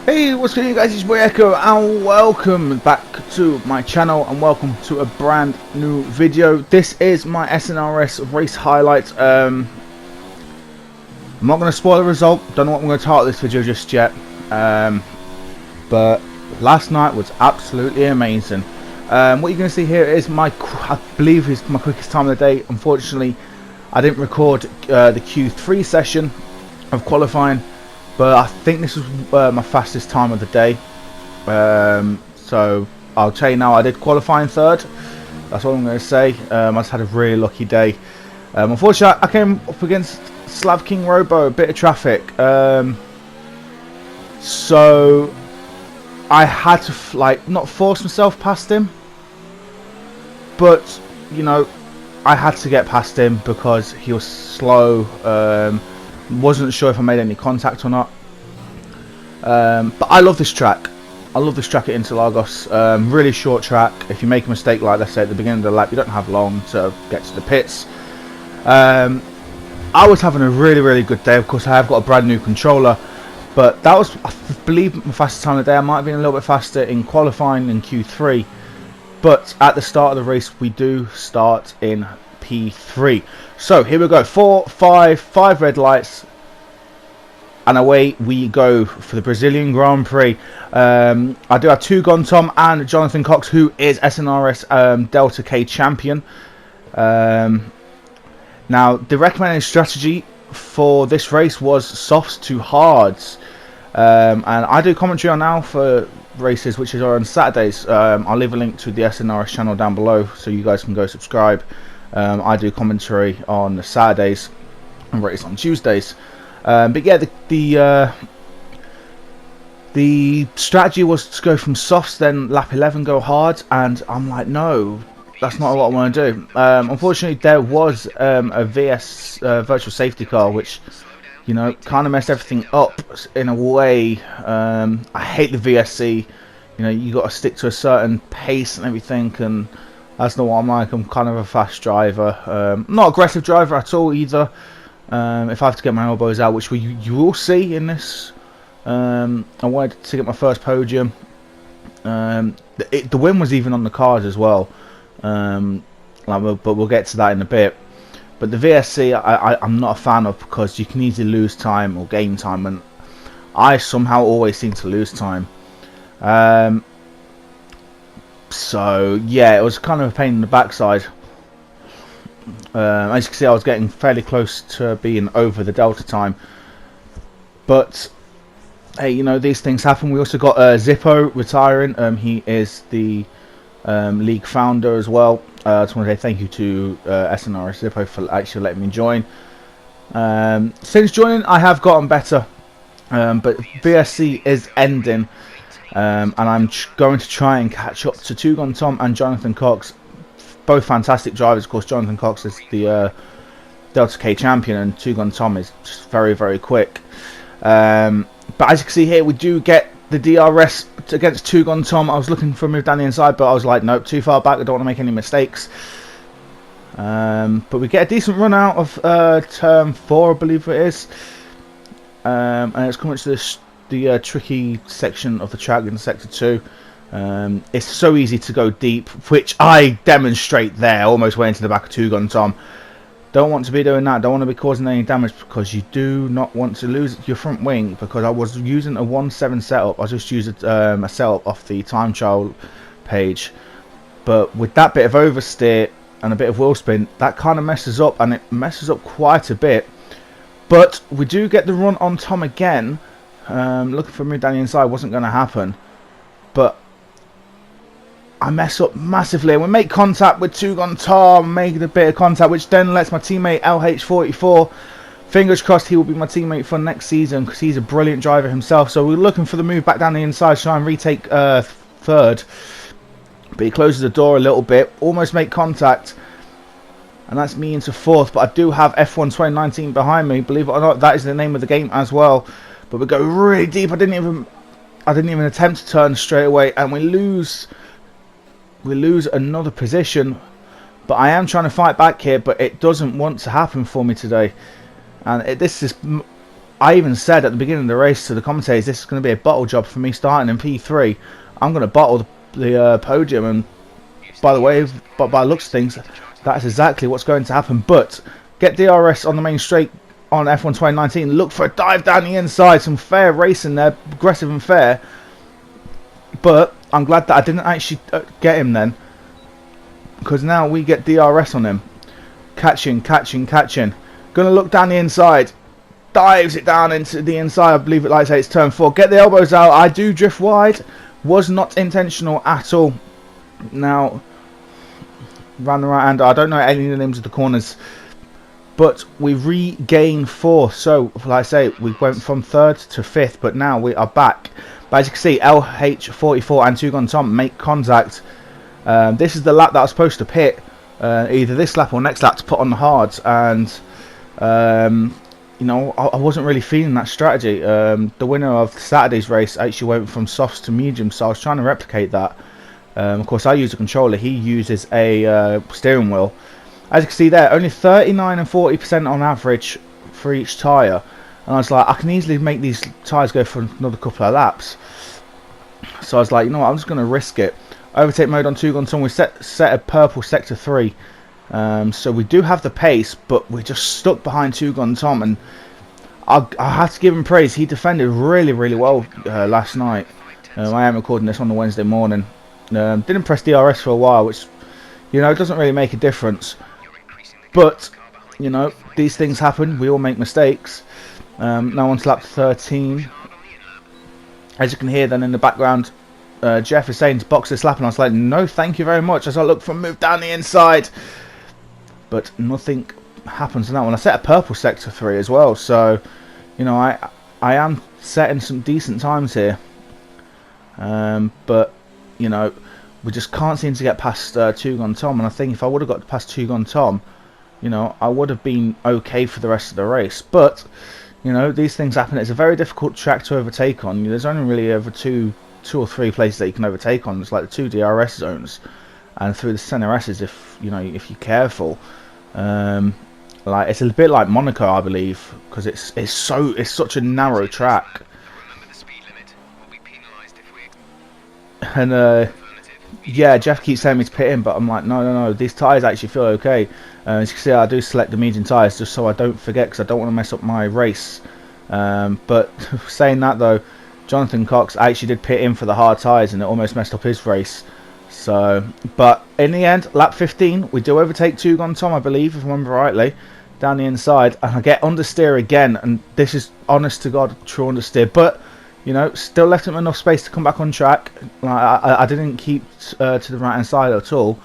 Hey, what's going on, guys? It's Boy Echo, and welcome back to my channel, and welcome to a brand new video. This is my SNRS race highlights. I'm not going to spoil the result. Don't know what I'm going to title this video just yet. But last night was absolutely amazing. What you're going to see here is I believe is my quickest time of the day. Unfortunately, I didn't record the Q3 session of qualifying, but I think this was my fastest time of the day. So I'll tell you now, I did qualify in third. That's all I'm going to say. I just had a really lucky day. Unfortunately, I came up against Slav King Robo, a bit of traffic. So I had to not force myself past him, but you know, I had to get past him because he was slow. Wasn't sure if I made any contact or not. But I love this track. I love this track at Interlagos. Really short track. If you make a mistake, like let's say at the beginning of the lap, you don't have long to get to the pits. I was having a really good day. Of course, I have got a brand new controller, but that was, I believe, my fastest time of the day. I might have been a little bit faster in qualifying in Q3, but at the start of the race, we do start in P3. So here we go, 5 red lights, and away we go for the Brazilian Grand Prix. I do have two Gone Tom and Jonathan Cox, who is SNRS Delta K champion. Now the recommended strategy for this race was softs to hards, and I do commentary on Alpha races, which are on Saturdays. I'll leave a link to the SNRS channel down below so you guys can go subscribe. I do commentary on Saturdays and race on Tuesdays. But yeah, the strategy was to go from softs, then lap 11 go hard, and I'm like, no, that's not what I want to do. Unfortunately, there was a VS virtual safety car, which, you know, kind of messed everything up in a way. I hate the VSC. You know, you got to stick to a certain pace and everything, and that's not what I'm like. I'm kind of a fast driver, not aggressive driver at all either. If I have to get my elbows out, which you will see in this, I wanted to get my first podium. The win was even on the cards as well, but we'll get to that in a bit. But the VSC I'm not a fan of, because you can easily lose time or gain time, and I somehow always seem to lose time. So yeah, it was kind of a pain in the backside. As you can see, I was getting fairly close to being over the Delta time, but hey, you know, these things happen. We also got Zippo retiring. He is the league founder as well. I just want to say thank you to SNRS Zippo for actually letting me join. Since joining, I have gotten better, but VSC is ending. And I'm going to try and catch up to Two Gone Tom and Jonathan Cox, both fantastic drivers. Of course, Jonathan Cox is the Delta K champion, and Two Gone Tom is just very quick. But as you can see here, we do get the DRS against Two Gone Tom. I was looking for a move down the inside, but I was like, nope, too far back. I don't want to make any mistakes. But we get a decent run out of turn 4, I believe it is, and it's coming to this. The tricky section of the track in sector 2. It's so easy to go deep, which I demonstrate there. Almost went into the back of Two Gone Tom. Don't want to be doing that. Don't want to be causing any damage, because you do not want to lose your front wing. Because I was using a 1.7 setup. I just used a setup off the time trial page, but with that bit of oversteer and a bit of wheel spin, that kind of messes up, and it messes up quite a bit. But we do get the run on Tom again. Looking for a move down the inside wasn't going to happen, but I mess up massively, and we make contact with Two Gone Tom, making a bit of contact, which then lets my teammate LH44, fingers crossed he will be my teammate for next season, because he's a brilliant driver himself. So we're looking for the move back down the inside to try and retake third, but he closes the door a little bit, almost make contact, and that's me into fourth. But I do have F1 2019 behind me, believe it or not. That is the name of the game as well. But we go really deep. I didn't even attempt to turn straight away, and we lose another position. But I am trying to fight back here, but it doesn't want to happen for me today. And this is I even said at the beginning of the race to the commentators, this is going to be a bottle job for me starting in P3. I'm going to bottle the podium, and by the way, but by the looks of things, that is exactly what's going to happen. But get DRS on the main straight on F1 2019. Look for a dive down the inside. Some fair racing there, aggressive and fair. But I'm glad that I didn't actually get him then, because now we get DRS on him. Catching. Gonna look down the inside. Dives it down into the inside. I believe it, like I say, it's turn 4. Get the elbows out. I do drift wide. Was not intentional at all. Now, round the right hand. I don't know any of the names of the corners, but we regain 4th. So, like I say, we went from 3rd to 5th, but now we are back. But as you can see, LH44 and Two Gun Tom make contact. This is the lap that I was supposed to pit, either this lap or next lap, to put on the hards, and you know, I wasn't really feeling that strategy. The winner of Saturday's race actually went from softs to medium, so I was trying to replicate that. Of course, I use a controller. He uses a steering wheel. As you can see there, only 39 and 40% on average for each tyre. And I was like, I can easily make these tyres go for another couple of laps. So I was like, you know what, I'm just going to risk it. Overtake mode on Two Gun Tom. We set a purple sector 3. So we do have the pace, but we're just stuck behind Two Gun Tom, and I have to give him praise. He defended really well last night. I am recording this on the Wednesday morning. Didn't press DRS for a while, which, you know, doesn't really make a difference. But, you know, these things happen. We all make mistakes. Now on to lap 13. As you can hear then in the background, Jeff is saying to box this lap, and I was like, no thank you very much, as I look for a move down the inside. But nothing happens on that one. I set a purple sector 3 as well, so, you know, I am setting some decent times here. But, you know, we just can't seem to get past Two Gun Tom, and I think if I would have got past Two Gun Tom, you know, I would have been okay for the rest of the race. But, you know, these things happen. It's a very difficult track to overtake on. There's only really over two or three places that you can overtake on. It's like the 2 DRS zones, and through the SNRSs, if you know, if you're careful. Like, it's a bit like Monaco, I believe, because it's such a narrow track. And yeah, Jeff keeps saying me to pit in, but I'm like, no, these tyres actually feel okay. As you can see, I do select the medium tyres just so I don't forget, because I don't want to mess up my race. But saying that though, Jonathan Cox actually did pit in for the hard tyres, and it almost messed up his race. So, but in the end, lap 15, we do overtake Two Gun Tom, I believe, if I remember rightly, down the inside, and I get understeer again, and this is honest to God true understeer, but you know, still left him enough space to come back on track. Like, I didn't keep to the right hand side at all,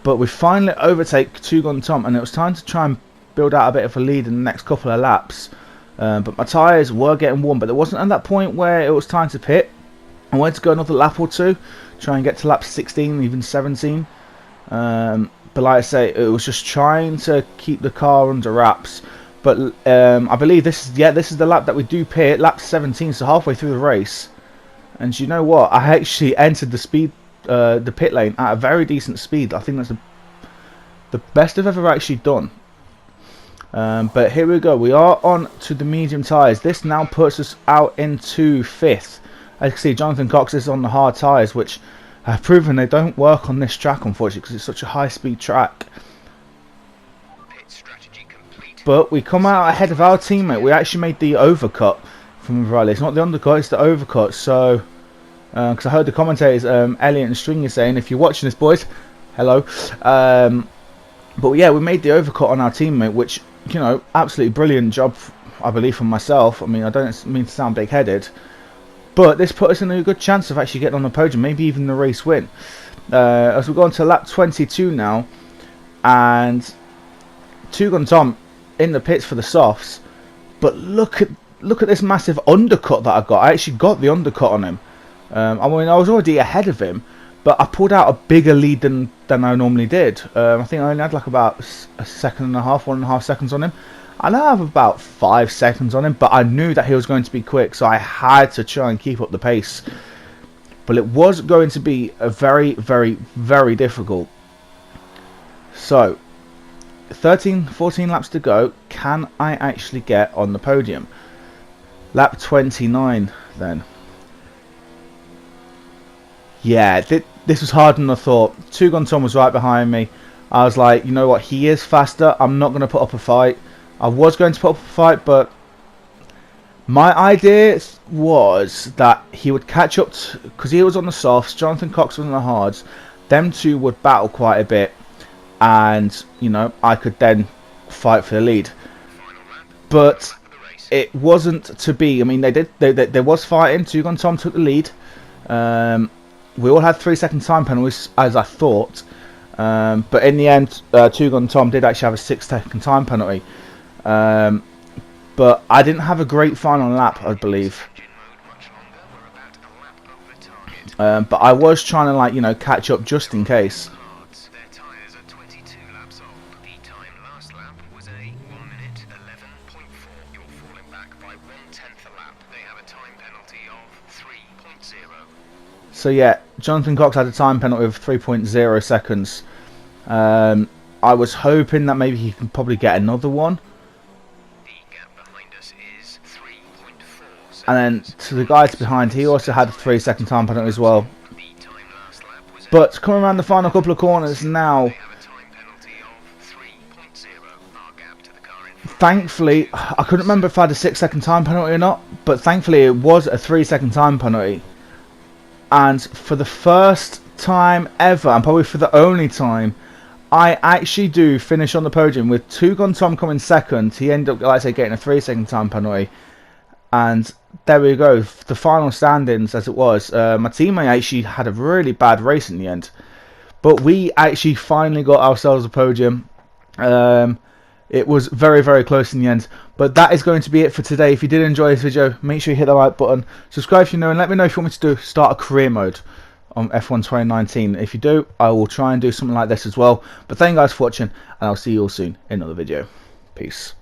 but we finally overtake Two Gun Tom, and it was time to try and build out a bit of a lead in the next couple of laps. But my tyres were getting warm, but it wasn't at that point where it was time to pit. I wanted to go another lap or two, try and get to lap 16, even 17. But like I say, it was just trying to keep the car under wraps. But I believe this is the lap that we do pit, lap 17, so halfway through the race. And you know what? I actually entered the pit lane at a very decent speed. I think that's the best I've ever actually done. But here we go. We are on to the medium tyres. This now puts us out into 5th. As you can see, Jonathan Cox is on the hard tyres, which have proven they don't work on this track, unfortunately, because it's such a high-speed track. But we come out ahead of our teammate. We actually made the overcut from Riley. It's not the undercut, it's the overcut. So, because I heard the commentators, Elliot and Stringer, saying, if you're watching this, boys, hello. But yeah, we made the overcut on our teammate, which, you know, absolutely brilliant job, I believe, from myself. I mean, I don't mean to sound big-headed, but this put us in a good chance of actually getting on the podium, maybe even the race win. As we go on to lap 22 now, and Two Gun Tom in the pits for the softs, but look at this massive undercut that I got. I actually got the undercut on him. I mean, I was already ahead of him, but I pulled out a bigger lead than I normally did. I think I only had like about a second and a half, 1.5 seconds on him. I now have about 5 seconds on him, but I knew that he was going to be quick, so I had to try and keep up the pace. But it was going to be a very difficult. So, 13, 14 laps to go. Can I actually get on the podium? Lap 29 then. Yeah, this was harder than I thought. Two Gun Tom was right behind me. I was like, you know what, he is faster. I'm not going to put up a fight. I was going to put up a fight, but my idea was that he would catch up because he was on the softs, Jonathan Cox was on the hards. Them two would battle quite a bit, and you know, I could then fight for the lead. But it wasn't to be. I mean, there was fighting. Two Gun Tom took the lead. We all had 3-second time penalties, as I thought. But in the end, Two Gun Tom did actually have a 6-second time penalty. But I didn't have a great final lap, I believe. But I was trying to, like, you know, catch up just in case. So yeah, Jonathan Cox had a time penalty of 3.0 seconds. I was hoping that maybe he could probably get another one. And then to the guys behind, he also had a 3-second time penalty as well. But coming around the final couple of corners now, thankfully, I couldn't remember if I had a 6-second time penalty or not, but thankfully it was a 3-second time penalty. And for the first time ever, and probably for the only time, I actually do finish on the podium with Two Gun Tom coming second. He ended up, like I say, getting a 3-second time penalty. And there we go, the final standings as it was. My teammate actually had a really bad race in the end. But we actually finally got ourselves a podium. It was very, very close in the end. But that is going to be it for today. If you did enjoy this video, make sure you hit the like button. Subscribe if you know, and let me know if you want me to start a career mode on F1 2019. If you do, I will try and do something like this as well. But thank you guys for watching, and I'll see you all soon in another video. Peace.